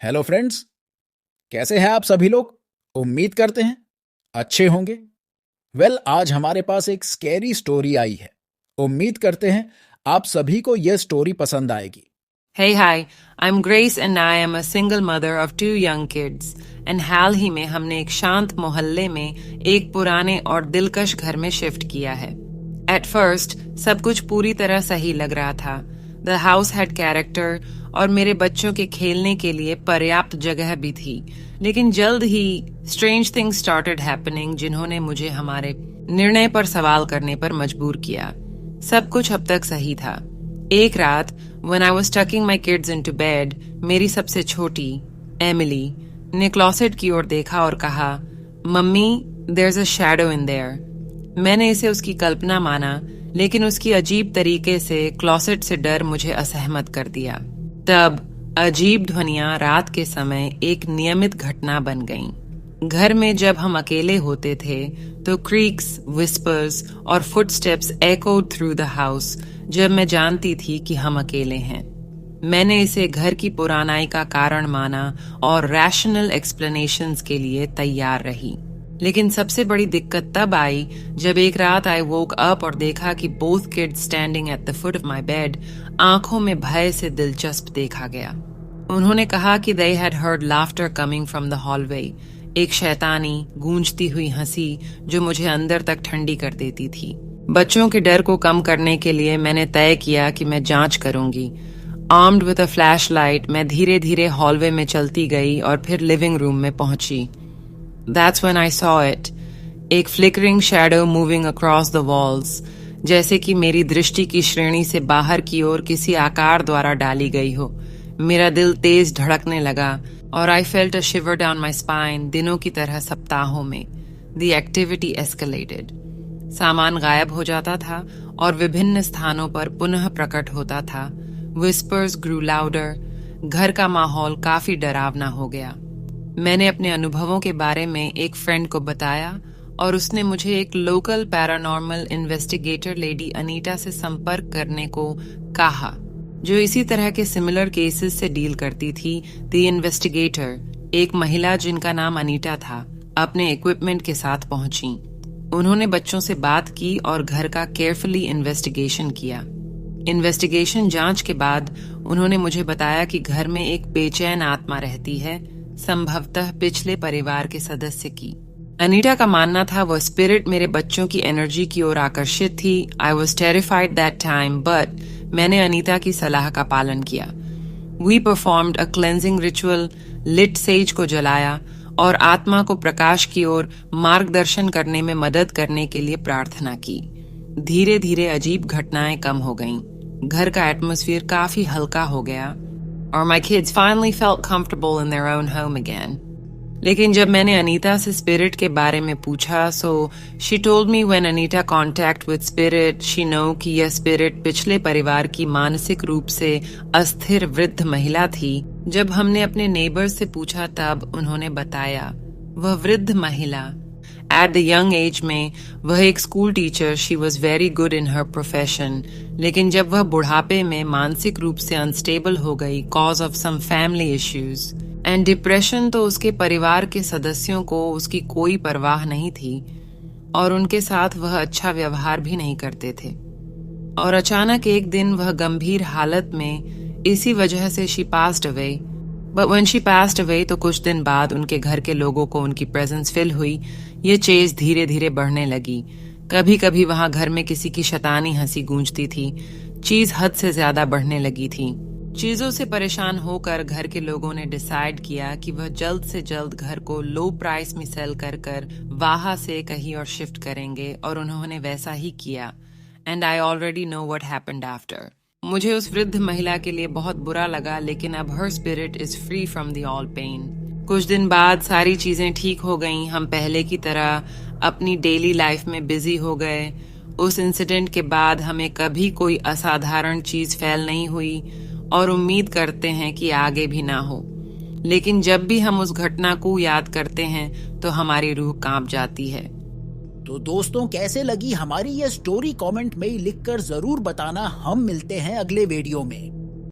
Hello friends, कैसे हैं आप सभी लोग? उम्मीद करते हैं अच्छे होंगे। आज हमारे पास एक स्कैरी स्टोरी आई है। उम्मीद करते हैं आप सभी को यह स्टोरी पसंद आएगी। Hey, hi, I'm Grace and I am a single mother of 2 young kids. And हाल ही में हमने एक शांत मोहल्ले में एक पुराने और दिलकश घर में शिफ्ट किया है। At first, सब कुछ पूरी तरह सही लग रहा था। The house had character और मेरे बच्चों के खेलने के लिए पर्याप्त जगह भी थी। लेकिन जल्द ही strange things started happening जिन्होंने मुझे हमारे निर्णय पर सवाल करने पर मजबूर किया। सब कुछ अब तक सही था। एक रात when I was tucking my kids into bed, मेरी सबसे छोटी एमिली ने क्लोसेट की ओर देखा और कहा, mummy, there's a shadow in there. मैंने इसे उसकी कल्पना माना, लेकिन उसकी अजीब तरीके से क्लोसेट से डर मुझे असहमत कर दिया। तब अजीब ध्वनियां रात के समय एक नियमित घटना बन गईं। घर में जब हम अकेले होते थे तो क्रीक्स, विस्पर्स और footsteps echoed through the house जब मैं जानती थी कि हम अकेले हैं। मैंने इसे घर की पुरानाई का कारण माना और रैशनल एक्सप्लेनेशंस के लिए तैयार रही। लेकिन सबसे बड़ी दिक्कत तब आई जब एक रात आई वोक अप और देखा कि both kids standing at the foot of my bed आंखों में भय से दिलचस्प देखा गया। उन्होंने कहा कि they had heard laughter coming from the hallway, एक शैतानी गूंजती हुई हंसी जो मुझे अंदर तक ठंडी कर देती थी। बच्चों के डर को कम करने के लिए मैंने तय किया कि मैं जांच करूंगी। Armed with a flash light मैं धीरे धीरे हॉलवे में चलती गई और फिर लिविंग रूम में पहुंची। That's when I saw it, एक flickering shadow moving across the walls, जैसे कि मेरी दृष्टि की श्रेणी से बाहर की ओर किसी आकार द्वारा डाली गई हो। मेरा दिल तेज धड़कने लगा और I felt a shiver down my spine, दिनों की तरह सप्ताहों में। The activity escalated. सामान गायब हो जाता था और विभिन्न स्थानों पर पुनः प्रकट होता था। Whispers grew louder. घर का माहौल काफी डरावना हो गया। मैंने अपने अनुभवों के बारे में एक फ्रेंड को बताया और उसने मुझे एक local paranormal investigator lady Anita से संपर्क करने को कहा, जो इसी तरह के सिमिलर केसेस से डील करती थी। द इन्वेस्टिगेटर, एक महिला जिनका नाम अनीटा था, अपने इक्विपमेंट के साथ पहुंची। उन्होंने बच्चों से बात की और घर का केयरफुली इन्वेस्टिगेशन किया। इन्वेस्टिगेशन जांच के बाद उन्होंने मुझे बताया कि घर में एक बेचैन आत्मा रहती है, संभवतः पिछले परिवार के सदस्य की। अनीटा का मानना था वह स्पिरिट मेरे बच्चों की एनर्जी की ओर आकर्षित थी। I was terrified that time, but मैंने अनीता की सलाह का पालन किया। We performed a cleansing ritual, lit sage को जलाया और आत्मा को प्रकाश की ओर मार्गदर्शन करने में मदद करने के लिए प्रार्थना की। धीरे धीरे अजीब घटनाएं कम हो गईं। घर का एटमॉस्फेयर काफी हल्का हो गया और my kids finally felt comfortable in their own home again. लेकिन जब मैंने अनीता से स्पिरिट के बारे में पूछा, so she told me when Anita contact with spirit, she know कि यह स्पिरिट पिछले परिवार की मानसिक रूप से अस्थिर वृद्ध महिला थी। जब हमने अपने नेबर्स से पूछा तब उन्होंने बताया वह वृद्ध महिला एट द यंग एज में वह एक school teacher, she was very good in her profession, लेकिन जब वह बुढ़ापे में मानसिक रूप से अनस्टेबल हो गई cause of some family issues and depression, तो उसके परिवार के सदस्यों को उसकी कोई परवाह नहीं थी और उनके साथ वह अच्छा व्यवहार भी नहीं करते थे। और अचानक एक दिन वह गंभीर हालत में इसी वजह से she passed away. But when she passed away तो कुछ दिन बाद उनके घर के लोगों को उनकी प्रेजेंस फील हुई। ये चेज धीरे धीरे बढ़ने लगी। कभी कभी वहां घर में किसी की शैतानी हंसी गूंजती थी। चीज हद से ज्यादा बढ़ने लगी थी। चीजों से परेशान होकर घर के लोगों ने डिसाइड किया कि वह जल्द से जल्द घर को लो प्राइस में सेल कर वहां से कहीं और शिफ्ट करेंगे और उन्होंने वैसा ही किया। And I already know what happened after. मुझे उस वृद्ध महिला के लिए बहुत बुरा लगा, लेकिन अब her spirit is free from the all pain. कुछ दिन बाद सारी चीजें ठीक हो गईं। हम पहले की तरह अपनी डेली लाइफ में बिजी हो गए। उस इंसिडेंट के बाद हमें कभी कोई असाधारण चीज फैल नहीं हुई और उम्मीद करते हैं कि आगे भी ना हो। लेकिन जब भी हम उस घटना को याद करते हैं तो हमारी रूह कांप जाती है। तो दोस्तों, कैसे लगी हमारी ये स्टोरी? कमेंट में लिखकर जरूर बताना। हम मिलते हैं अगले वीडियो में।